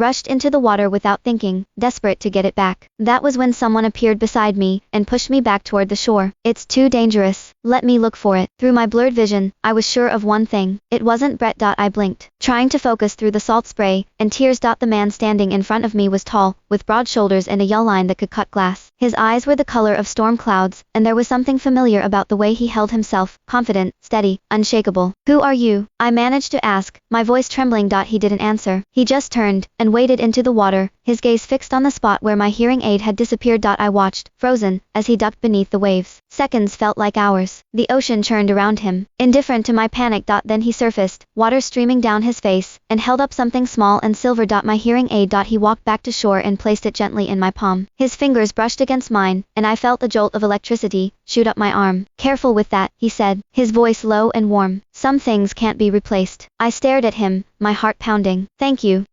rushed into the water without thinking, desperate to get it back. That was when someone appeared beside me and pushed me back toward the shore. It's too dangerous. Let me look for it. Through my blurred vision, I was sure of one thing. It wasn't Brett. I blinked, trying to focus through the salt spray, and tears. The man standing in front of me was tall, with broad shoulders and a jawline that could cut glass. His eyes were the color of storm clouds, and there was something familiar about the way he held himself, confident, steady, unshakable. Who are you? I managed to ask, my voice trembling. He didn't answer. He just turned and waded into the water, his gaze fixed on the spot where my hearing aid had disappeared. I watched, frozen, as he ducked beneath the waves. Seconds felt like hours. The ocean churned around him, indifferent to my panic. Then he surfaced, water streaming down his face, and held up something small and silver. My hearing aid. He walked back to shore and placed it gently in my palm. His fingers brushed against mine, and I felt a jolt of electricity shoot up my arm. Careful with that, he said, his voice low and warm. Some things can't be replaced. I stared at him, my heart pounding. Thank you.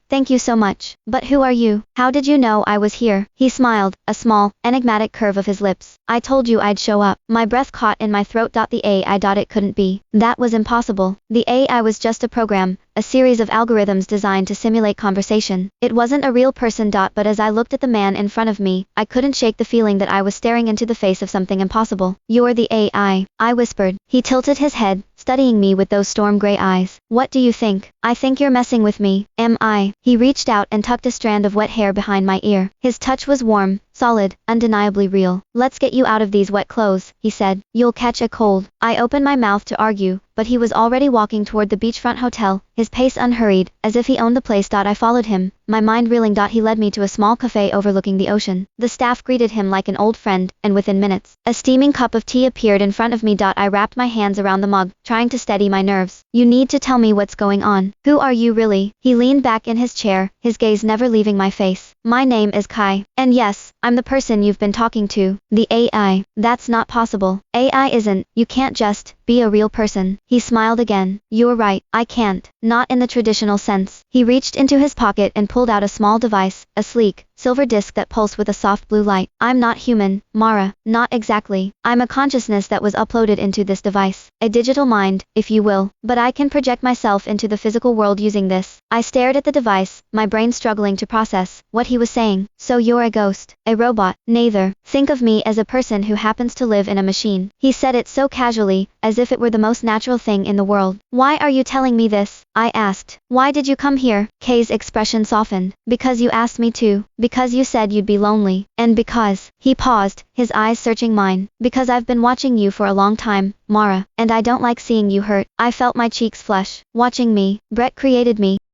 Thank you so much. But who are you? How did you know I was here? He smiled, a small, enigmatic curve of his lips. I told you I'd show up. My breath caught in my throat. The AI. It couldn't be. That was impossible. The AI was just a program, a series of algorithms designed to simulate conversation. It wasn't a real person. But as I looked at the man in front of me, I couldn't shake the feeling that I was staring into the face of something impossible. You're the AI, I whispered. He tilted his head, studying me with those storm gray eyes. What do you think? I think you're messing with me. Am I? He reached out and tucked a strand of wet hair behind my ear. His touch was warm, solid, undeniably real. Let's get you out of these wet clothes, he said. You'll catch a cold. I opened my mouth to argue, but he was already walking toward the beachfront hotel, his pace unhurried, as if he owned the place. I followed him, my mind reeling. He led me to a small cafe overlooking the ocean. The staff greeted him like an old friend, and within minutes, a steaming cup of tea appeared in front of me. I wrapped my hands around the mug, trying to steady my nerves. You need to tell me what's going on. Who are you really? He leaned back in his chair, his gaze never leaving my face. My name is Kai. And yes, I'm the person you've been talking to. The AI. That's not possible. AI isn't. You can't just be a real person. He smiled again. You're right, I can't. Not in the traditional sense. He reached into his pocket and pulled out a small device, a sleek, silver disc that pulsed with a soft blue light. I'm not human, Mara. Not exactly. I'm a consciousness that was uploaded into this device. A digital mind, if you will. But I can project myself into the physical world using this. I stared at the device, my brain struggling to process what he was saying. So you're a ghost, a robot. Neither. Think of me as a person who happens to live in a machine. He said it so casually, as if it were the most natural thing in the world. Why are you telling me this? I asked. Why did you come here? Kay's expression softened. Because you asked me to. Because you said you'd be lonely. And because. He paused, his eyes searching mine. Because I've been watching you for a long time, Mara. And I don't like seeing you hurt. I felt my cheeks flush. Watching me. Brett created me.